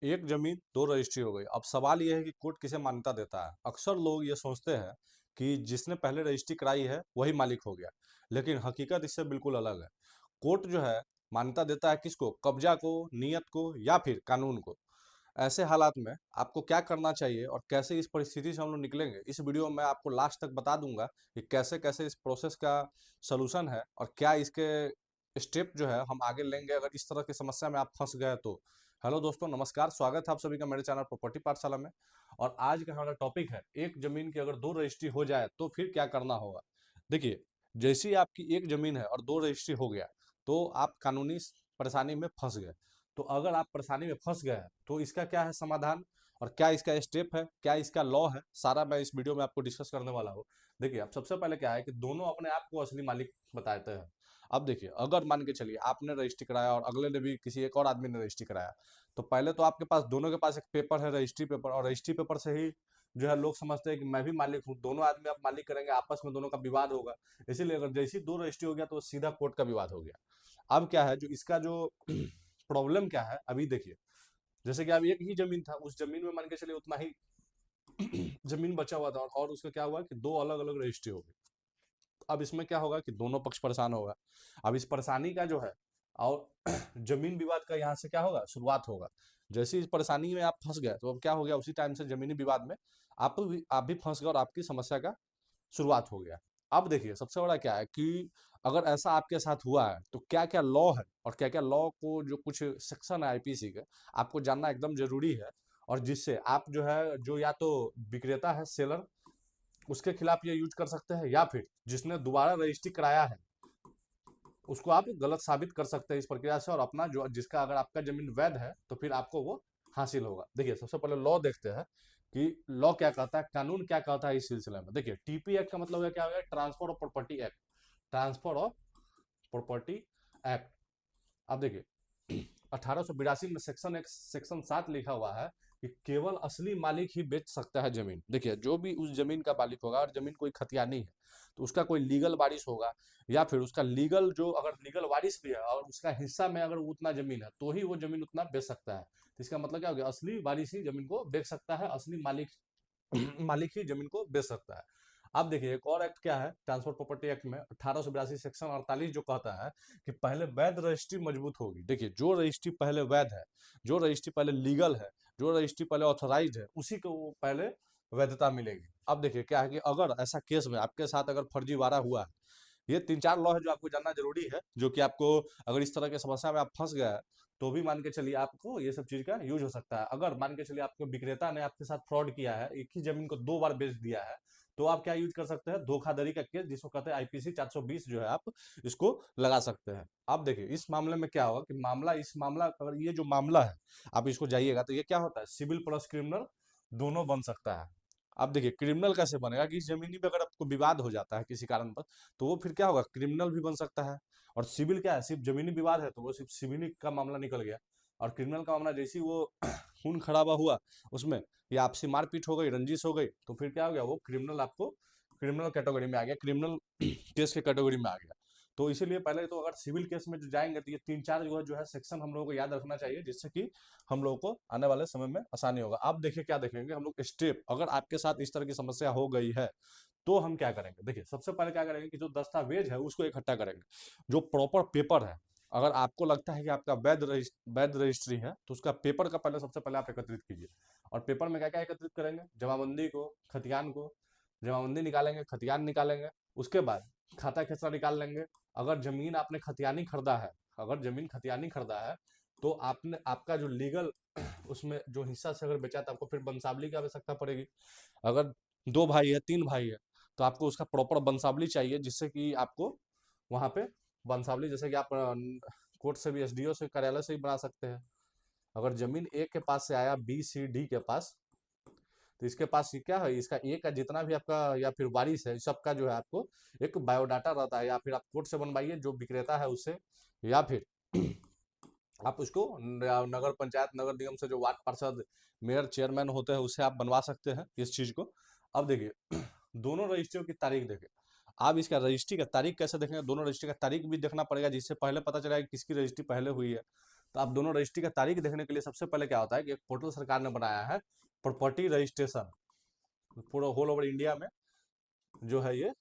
एक जमीन दो रजिस्ट्री हो गई। अब सवाल ये है कि कोर्ट किसे मान्यता देता है। अक्सर लोग ये सोचते हैं कि जिसने पहले रजिस्ट्री कराई है वही मालिक हो गया, लेकिन हकीकत इससे बिल्कुल अलग है। कोर्ट जो है मान्यता देता है किसको? कब्जा को, नियत को या फिर कानून को। ऐसे हालात में आपको क्या करना चाहिए और कैसे इस परिस्थिति से हम लोग निकलेंगे, इस वीडियो में आपको लास्ट तक बता दूंगा कि कैसे कैसे इस प्रोसेस का सलूशन है और क्या इसके स्टेप जो है हम आगे लेंगे अगर इस तरह की समस्या में आप फंस गए तो। हेलो दोस्तों, नमस्कार, स्वागत है आप सभी का मेरे चैनल प्रॉपर्टी पाठशाला में। और आज का हमारा टॉपिक है, एक जमीन की अगर दो रजिस्ट्री हो जाए तो फिर क्या करना होगा। देखिए, जैसी आपकी एक जमीन है और दो रजिस्ट्री हो गया तो आप कानूनी परेशानी में फंस गए। तो अगर आप परेशानी में फंस गए हैं तो इसका क्या है समाधान और क्या इसका स्टेप है, क्या इसका लॉ है, सारा मैं इस वीडियो में आपको डिस्कस करने वाला हूँ। देखिए, अब सबसे पहले क्या है कि दोनों अपने आप को असली मालिक बताते हैं। अब देखिए, अगर मान के चलिए आपने रजिस्ट्री कराया और अगले ने भी, किसी एक और आदमी ने रजिस्ट्री कराया, तो पहले तो आपके पास, दोनों के पास एक पेपर है, रजिस्ट्री पेपर, और रजिस्ट्री पेपर से ही जो है लोग समझते हैं कि मैं भी मालिक हूँ। दोनों आदमी आप मालिक करेंगे, आपस में दोनों का विवाद होगा। इसीलिए अगर जैसी दो रजिस्ट्री हो गया तो सीधा कोर्ट का विवाद हो गया। अब क्या है, जो इसका जो प्रॉब्लम क्या है, अभी देखिए, जैसे कि अब एक ही जमीन था, उस जमीन में मान के चलिए उतना ही जमीन बचा हुआ था और उसका क्या हुआ कि दो अलग अलग रजिस्ट्री हो गई। अब इसमें क्या होगा कि दोनों पक्ष परेशान होगा। अब इस परेशानी का जो है और जमीन विवाद का यहाँ से क्या होगा, शुरुआत होगा। जैसे इस परेशानी में आप फंस गए तो अब क्या हो गया, उसी टाइम से जमीनी विवाद में आप भी फंस गए और आपकी समस्या का शुरुआत हो गया। अब देखिए, सबसे बड़ा क्या है कि अगर ऐसा आपके साथ हुआ है तो क्या क्या लॉ है और क्या क्या लॉ को, जो कुछ सेक्शन है आईपीसी के, आपको जानना एकदम जरूरी है। और जिससे आप जो है, जो या तो विक्रेता है, सेलर, उसके खिलाफ ये यूज कर सकते हैं, या फिर जिसने दोबारा रजिस्ट्री कराया है उसको आप गलत साबित कर सकते हैं इस प्रक्रिया से, और अपना जो, जिसका अगर आपका जमीन वैध है तो फिर आपको वो हासिल होगा। देखिए, सबसे पहले लॉ देखते हैं कि लॉ क्या कहता है, कानून क्या कहता है इस सिलसिले में। देखिए, टीपी एक्ट का मतलब है क्या है, transfer of property act. Transfer of property act. अब देखिए, 1882 में सेक्शन 7 लिखा हुआ है कि केवल असली मालिक ही बेच सकता है जमीन। देखिए, जो भी उस जमीन का मालिक होगा, और जमीन कोई खतियानी है तो उसका कोई लीगल वारिस होगा, या फिर उसका लीगल, जो अगर लीगल वारिस भी है और उसका हिस्सा में अगर उतना जमीन है तो ही वो जमीन उतना बेच सकता है। तो इसका मतलब क्या हो गया, असली वारिस ही जमीन को बेच सकता है, असली मालिक मालिक ही जमीन को बेच सकता है। अब देखिए, एक और एक्ट क्या है, ट्रांसफर प्रॉपर्टी एक्ट में 1882 सेक्शन 48 जो कहता है कि पहले वैध रजिस्ट्री मजबूत होगी। देखिए, जो रजिस्ट्री पहले वैध है, जो रजिस्ट्री पहले लीगल है, जो रजिस्ट्री पहले ऑथोराइज है, उसी को वो पहले वैधता मिलेगी। अब देखिए क्या है कि अगर ऐसा केस में आपके साथ अगर फर्जीवाड़ा हुआ है, ये तीन चार लॉ है जो आपको जानना जरूरी है, जो कि आपको, अगर इस तरह की समस्या में आप फंस गए हैं तो भी मान के चलिए आपको ये सब चीज का यूज हो सकता है। अगर मान के चलिए आपको विक्रेता ने आपके साथ फ्रॉड किया है, एक ही जमीन को दो बार बेच दिया है, तो आप क्या यूज कर सकते हैं, धोखाधड़ी का केस, जिसको कहते हैं आईपीसी 420, जो है आप इसको लगा सकते हैं। अब देखिए, इस मामले में क्या होगा कि मामला, अगर ये जो मामला है आप इसको जाइएगा तो ये क्या होता है, सिविल प्लस क्रिमिनल दोनों बन सकता है। अब देखिए, क्रिमिनल कैसे बनेगा कि इस जमीनी पे अगर आपको विवाद हो जाता है किसी कारण पर, तो वो फिर क्या होगा, क्रिमिनल भी बन सकता है। और सिविल क्या है, सिर्फ जमीनी विवाद है तो वो सिर्फ सिविल का मामला निकल गया। और क्रिमिनल का मामला, जैसे ही वो खून खराबा हुआ उसमें, या आपसी मारपीट हो गई, रंजिश हो गई, तो फिर क्या हो गया, वो क्रिमिनल आपको क्रिमिनल कैटेगरी में आ गया, क्रिमिनल केस के कैटेगरी में आ गया। तो इसीलिए पहले तो अगर सिविल केस में जो जाएंगे तो ये तीन चार जो है सेक्शन हम लोगों को याद रखना चाहिए, जिससे कि हम लोगों को आने वाले समय में आसानी होगा। आप देखिए, क्या देखेंगे हम लोग स्टेप, अगर आपके साथ इस तरह की समस्या हो गई है तो हम क्या करेंगे। देखिए, सबसे पहले क्या करेंगे कि जो दस्तावेज है उसको इकट्ठा करेंगे, जो प्रॉपर पेपर है। अगर आपको लगता है कि आपका वैध रजिस्ट्री है तो उसका पेपर का पहले, सबसे पहले आप एकत्रित कीजिए। और पेपर में क्या क्या एकत्रित करेंगे, जमाबंदी को, खतियान को, जमाबंदी निकालेंगे, खतियान निकालेंगे। उसके बाद खाता खेसरा निकाल लेंगे। अगर जमीन आपने खतियानी खरीदा है, अगर जमीन खतियानी खरीदा है तो आपने, आपका जो लीगल उसमें जो हिस्सा से अगर बेचा तो आपको फिर बंसावली की आवश्यकता पड़ेगी। अगर दो भाई है, तीन भाई है, तो आपको उसका प्रॉपर बंसावली चाहिए, जिससे कि आपको वहां पे बंसावली, जैसे कि आप कोर्ट से भी, एसडीओ से, कार्यालय से ही बना सकते हैं। अगर जमीन ए के पास से आया बी सी डी के पास, तो इसके पास ये क्या है, इसका ए का जितना भी आपका या फिर वारिस है, सबका जो है आपको एक बायोडाटा रहता है, या फिर आप कोर्ट से बनवाइए जो विक्रेता है उससे, या फिर आप उसको नगर पंचायत, नगर निगम से, जो वार्ड पार्षद, मेयर, चेयरमैन होते हैं, उससे आप बनवा सकते हैं इस चीज को। अब देखिए, दोनों रजिस्ट्रियों की तारीख देखें। आप इसका रजिस्ट्री का तारीख कैसे देखेंगे, दोनों रजिस्ट्री का तारीख भी देखना पड़ेगा, जिससे पहले पता चलेगा कि किसकी रजिस्ट्री पहले हुई है। तो आप दोनों रजिस्ट्री का तारीख देखने के लिए सबसे पहले क्या होता है कि एक पोर्टल सरकार ने बनाया है, प्रॉपर्टी रजिस्ट्रेशन, पूरा होल ओवर इंडिया में जो है ये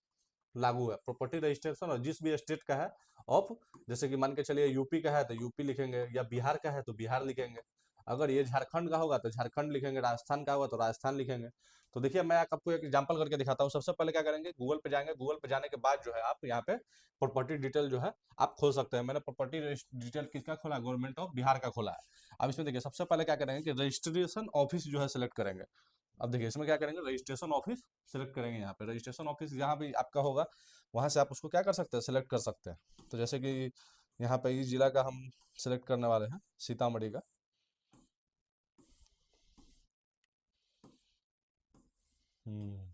लागू है प्रॉपर्टी रजिस्ट्रेशन। और जिस भी स्टेट का है ऑफ, जैसे कि मान के चलिए यूपी का है तो यूपी लिखेंगे, या बिहार का है तो बिहार लिखेंगे, अगर ये झारखंड का होगा तो झारखंड लिखेंगे, राजस्थान का होगा तो राजस्थान लिखेंगे। तो देखिए मैं आपको एक एग्जांपल करके दिखाता हूँ। सबसे पहले क्या करेंगे, गूगल पे जाएंगे, गूगल पे जाने के बाद जो है आप यहाँ पे प्रॉपर्टी डिटेल जो है आप खोल सकते हैं। मैंने प्रॉपर्टी डिटेल किसका खोला, गवर्नमेंट ऑफ बिहार का खोला है। अब इसमें देखिए सबसे पहले क्या करेंगे कि रजिस्ट्रेशन ऑफिस जो है सिलेक्ट करेंगे। अब देखिए इसमें क्या करेंगे, रजिस्ट्रेशन ऑफिस सिलेक्ट करेंगे। यहाँ पे रजिस्ट्रेशन ऑफिस जहाँ भी आपका होगा वहां से आप उसको क्या कर सकते हैं, सिलेक्ट कर सकते हैं। तो जैसे कि यहाँ पे इस जिला का हम सिलेक्ट करने वाले हैं, सीतामढ़ी का। हम्म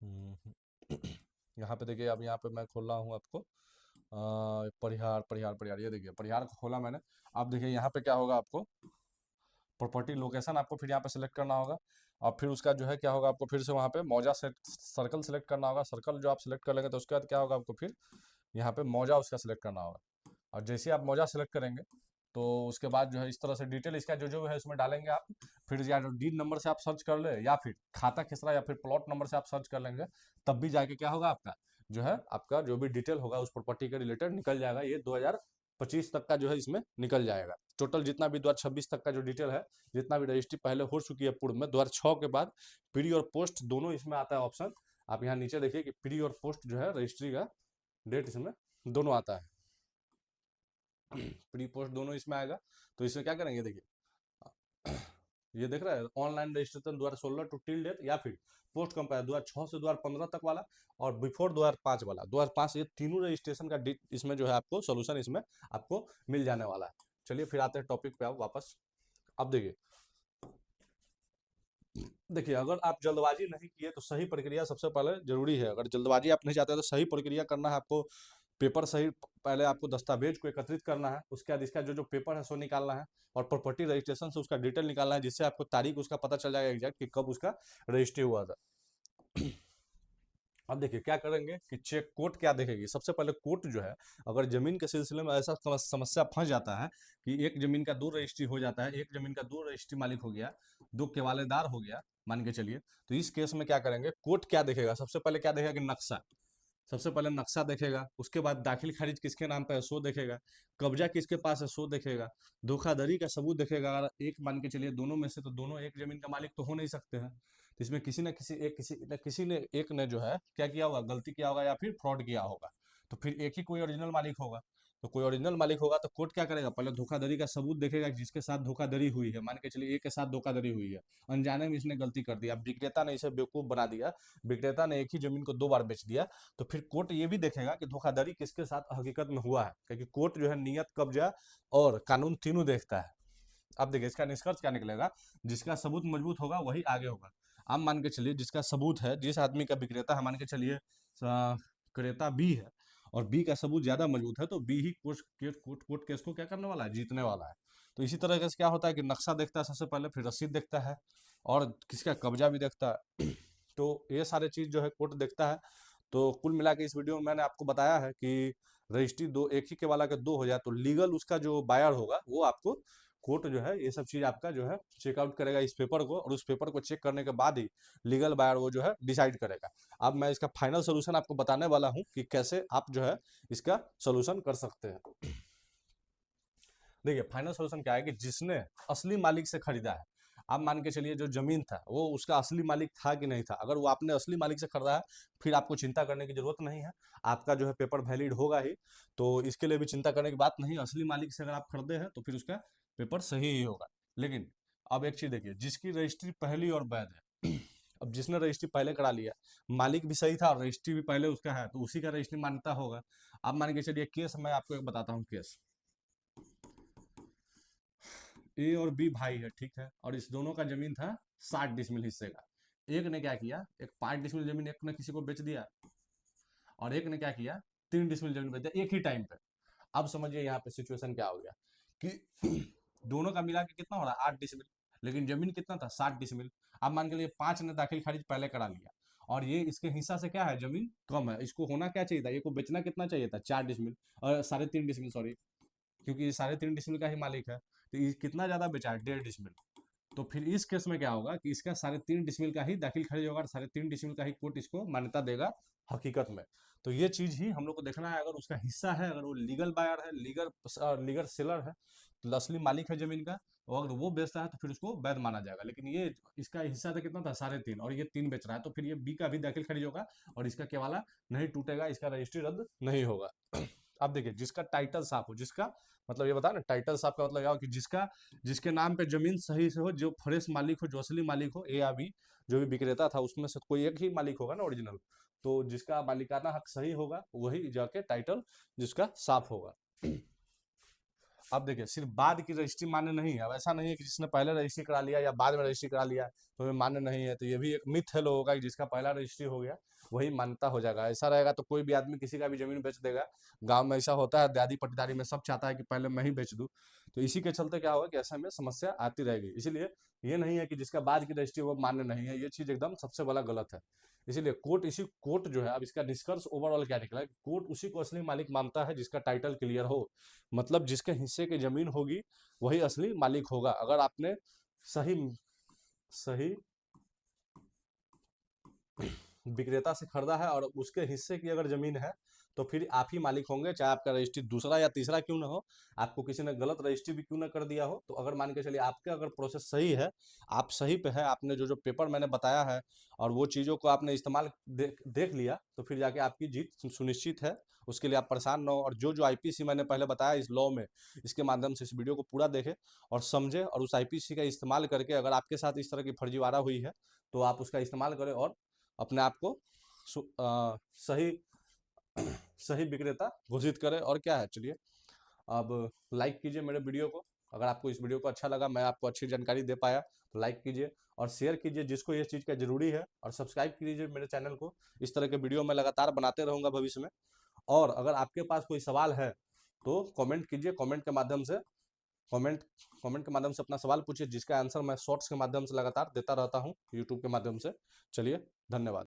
हम्म। यहाँ पे देखिए, अब यहाँ पे मैं खोल रहा हूँ आपको परिहार परिहार परिहार, ये देखिए परिहार को खोला मैंने। अब देखिए यहाँ पे क्या होगा, आपको प्रॉपर्टी लोकेशन आपको फिर यहाँ पे सिलेक्ट करना होगा। और फिर उसका जो है क्या होगा, आपको फिर से वहाँ पे मौजा सर्कल सेलेक्ट करना होगा। सर्कल जो आप सिलेक्ट कर लेंगे तो उसके बाद क्या होगा, आपको फिर यहाँ पे मौजा उसका सिलेक्ट करना होगा। और जैसे ही आप मौजा सेलेक्ट करेंगे तो उसके बाद जो है इस तरह से डिटेल इसका जो जो है उसमें डालेंगे आप। फिर या तो डीड नंबर से आप सर्च कर ले, या फिर खाता खसरा, या फिर प्लॉट नंबर से आप सर्च कर लेंगे, तब भी जाके क्या होगा, आपका जो है आपका जो भी डिटेल होगा उस प्रॉपर्टी के रिलेटेड निकल जाएगा। ये 2025 तक का जो है इसमें निकल जाएगा। टोटल जितना भी 2026 तक का जो डिटेल है, जितना भी रजिस्ट्री पहले हो चुकी है पूर्व में 2006 के बाद, प्री और पोस्ट दोनों इसमें आता है ऑप्शन। आप यहाँ नीचे देखिए कि प्री और पोस्ट जो है रजिस्ट्री का डेट इसमें दोनों आता है। प्री पोस्ट दोनों इसमें आएगा। तो इसमें क्या करेंगे, देखिए ये देख रहा है online registration 2016 to till date, या फिर पोस्ट कंपेयर 2006 से 2015 तक वाला, और बिफोर 2005 वाला 2005, ये तीनों रजिस्ट्रेशन का इसमें जो है आपको सोल्यूशन इसमें आपको मिल जाने वाला है। चलिए फिर आते हैं टॉपिक पे आप वापस। अब देखिए, देखिए अगर आप जल्दबाजी नहीं किए तो सही प्रक्रिया सबसे पहले जरूरी है। अगर जल्दबाजी आप नहीं चाहते तो सही प्रक्रिया करना है आपको। पेपर सही, पहले आपको दस्तावेज को एकत्रित करना है, उसके बाद इसका जो जो पेपर है सो निकालना है, और प्रॉपर्टी रजिस्ट्रेशन से उसका डिटेल निकालना है, जिससे आपको तारीख उसका पता चल जाएगा एग्जैक्ट कि कब उसका रजिस्ट्री हुआ था। अब देखिए क्या करेंगे कि चेक कोर्ट क्या देखेगी। सबसे पहले कोर्ट जो है, अगर जमीन के सिलसिले में ऐसा समस्या फंस जाता है कि एक जमीन का दो रजिस्ट्री हो जाता है, एक जमीन का दो रजिस्ट्री मालिक हो गया, दो केवालेदार हो गया मान के चलिए, तो इस केस में क्या करेंगे, कोर्ट क्या देखेगा, सबसे पहले क्या देखेगा कि नक्शा। सबसे पहले नक्शा देखेगा, उसके बाद दाखिल खारिज किसके नाम पे है सो देखेगा, कब्जा किसके पास है सो देखेगा, धोखाधड़ी का सबूत देखेगा। अगर एक मान के चलिए दोनों में से तो दोनों एक जमीन का मालिक तो हो नहीं सकते हैं, तो इसमें किसी न किसी एक किसी ने एक ने जो है क्या किया होगा, गलती किया होगा या फिर फ्रॉड किया होगा। तो फिर एक ही कोई ओरिजिनल मालिक होगा। तो कोई ओरिजिनल मालिक होगा तो कोर्ट क्या करेगा, पहले धोखाधड़ी का सबूत देखेगा कि जिसके साथ धोखाधड़ी हुई है, मान के चलिए एक के साथ धोखाधड़ी हुई है, अनजाने में इसने गलती कर दिया, विक्रेता ने इसे बेवकूफ बना दिया, विक्रेता ने एक ही जमीन को दो बार बेच दिया। तो फिर कोर्ट ये भी देखेगा कि धोखाधड़ी किसके साथ हकीकत में हुआ है, क्योंकि कोर्ट जो है नियत, कब्जा और कानून तीनों देखता है। अब देखिए इसका निष्कर्ष क्या निकलेगा, जिसका सबूत मजबूत होगा वही आगे होगा। आप मान के चलिए जिसका सबूत है, जिस आदमी का विक्रेता है, मान के चलिए क्रेता बी है, और बी का सबूत ज्यादा मजबूत है, तो बी ही कोर्ट केस को क्या करने वाला है, जीतने वाला है। तो इसी तरह से क्या होता है कि नक्शा देखता है सबसे पहले, फिर रसीद देखता है, और किसका कब्जा भी देखता है। तो ये सारे चीज जो है कोर्ट देखता है। तो कुल मिला के इस वीडियो में मैंने आपको बताया है कि रजिस्ट्री दो, एक ही के वाला के दो हो जाए तो लीगल उसका जो बायर होगा वो आपको कोर्ट जो है ये सब चीज आपका जो है चेकआउट करेगा इस पेपर को, और उस पेपर को चेक करने के बाद ही लीगल बायर वो जो है डिसाइड करेगा। अब मैं इसका फाइनल सोल्यूशन आपको बताने वाला हूँ कि कैसे आप जो है इसका सोल्यूशन कर सकते हैं। देखिए फाइनल सोल्यूशन क्या है कि जिसने असली मालिक से खरीदा है, आप मान के चलिए जो जमीन था वो उसका असली मालिक था कि नहीं था, अगर वो आपने असली मालिक से खरीदा है फिर आपको चिंता करने की जरूरत नहीं है, आपका जो है पेपर वैलिड होगा ही। तो इसके लिए भी चिंता करने की बात नहीं, असली मालिक से अगर आप खरीदे हैं तो फिर उसका पेपर सही ही होगा। लेकिन अब एक चीज देखिए, जिसकी रजिस्ट्री पहली और वैध है, अब जिसने रजिस्ट्री पहले करा लिया, मालिक भी सही था और रजिस्ट्री भी पहले उसका है, तो उसी का रजिस्ट्री मान्यता होगा। अब मान के चलिए केस मैं आपको एक बताता हूँ केस। ए और बी भाई है, ठीक है, और इस दोनों का जमीन था 60 डिसमिल हिस्से का। एक ने क्या किया, एक 5 डिसमिल जमीन एक ने किसी को बेच दिया, और एक ने क्या किया 3 डिसमिल जमीन बेच दिया एक ही टाइम पे। अब समझिए यहाँ पे सिचुएशन क्या हो गया कि दोनों का मिला के कितना हो रहा है 8 डिसमिल, लेकिन जमीन कितना था 60 डिसमिल। अब मान के लिए 5 ने दाखिल खारिज पहले करा लिया, और ये इसके हिस्सा से क्या है, जमीन कम है, इसको होना क्या चाहिए था, ये को बेचना कितना चाहिए था, 4 डिसमिल और 3.5 डिसमिल, सॉरी, क्योंकि ये 3.5 डिसमिल का ही मालिक है, तो ये कितना ज्यादा बेचा है, 1.5 डिसमिल। तो फिर इस केस में क्या होगा कि इसका 3.5 डिसमिल का ही दाखिल खारिज होगा और 3.5 डिसमिल का ही कोर्ट इसको मान्यता देगा हकीकत में। तो ये चीज ही हम लोग को देखना है, अगर उसका हिस्सा है, अगर वो लीगल बायर है, लीगल सेलर है, तो असली मालिक है जमीन का, और अगर वो बेचता है तो फिर उसको वैध माना जाएगा। लेकिन ये इसका हिस्सा था कितना था, 3.5, और ये 3 बेच रहा है, तो फिर ये बी का भी दाखिल खारिज होगा और इसका केवाला नहीं टूटेगा, इसका रजिस्ट्री रद्द नहीं होगा। अब देखिए, जिसका टाइटल साफ हो, जिसका मतलब ये बता ना, टाइटल साफ का मतलब क्या हो कि जिसके नाम पे जमीन सही से हो, जो फ्रेश मालिक हो, जो असली मालिक हो, ए या बी, जो भी विक्रेता था उसमें से कोई एक ही मालिक होगा ना, ओरिजिनल। तो जिसका मालिकाना हक सही होगा वही जाके टाइटल जिसका साफ होगा। अब देखिए, सिर्फ बाद की रजिस्ट्री मान्य नहीं है। अब ऐसा नहीं है कि जिसने पहले रजिस्ट्री करा लिया या बाद में रजिस्ट्री करा लिया तो हमें मान्य नहीं है, तो ये भी एक मिथ है लोगों का कि जिसका पहला रजिस्ट्री हो गया वही मान्यता हो जाएगा। ऐसा रहेगा तो कोई भी आदमी किसी का भी जमीन बेच देगा। गांव में ऐसा होता है, दादी पटदारी में सब चाहता है कि पहले मैं ही बेच दूं। तो इसी के चलते क्या होगा कि ऐसे में समस्या आती रहेगी। इसीलिए ये नहीं है कि जिसका बाद की रजिस्ट्री वो मान्य नहीं है, ये चीज एकदम सबसे बड़ा गलत है। इसीलिए कोर्ट जो है, अब इसका निष्कर्ष ओवरऑल क्या निकला है, कोर्ट उसी को असली मालिक मानता है जिसका टाइटल क्लियर हो, मतलब जिसके हिस्से की जमीन होगी वही असली मालिक होगा। अगर आपने सही सही विक्रेता से खरीदा है और उसके हिस्से की अगर जमीन है तो फिर आप ही मालिक होंगे, चाहे आपका रजिस्ट्री दूसरा या तीसरा क्यों ना हो, आपको किसी ने गलत रजिस्ट्री भी क्यों ना कर दिया हो। तो अगर मान के चलिए आपका अगर प्रोसेस सही है, आप सही पे है, आपने जो जो पेपर मैंने बताया है और वो चीज़ों को आपने इस्तेमाल देख लिया, तो फिर जाके आपकी जीत सुनिश्चित है। उसके लिए आप परेशान ना हो, और जो जो आईपीसी मैंने पहले बताया इस लॉ में, इसके माध्यम से इस वीडियो को पूरा देखें और समझे, और उस आईपीसी का इस्तेमाल करके अगर आपके साथ इस तरह की फर्जीवाड़ा हुई है तो आप उसका इस्तेमाल करें और अपने आप को सही सही विक्रेता घोषित करें। और क्या है, चलिए अब लाइक कीजिए मेरे वीडियो को। अगर आपको इस वीडियो को अच्छा लगा, मैं आपको अच्छी जानकारी दे पाया, तो लाइक कीजिए और शेयर कीजिए जिसको ये चीज़ का जरूरी है, और सब्सक्राइब कीजिए मेरे चैनल को। इस तरह के वीडियो मैं लगातार बनाते रहूँगा भविष्य में। और अगर आपके पास कोई सवाल है तो कमेंट कीजिए, कमेंट कमेंट के माध्यम से अपना सवाल पूछिए, जिसका आंसर मैं शॉर्ट्स के माध्यम से लगातार देता रहता हूँ यूट्यूब के माध्यम से। चलिए, धन्यवाद।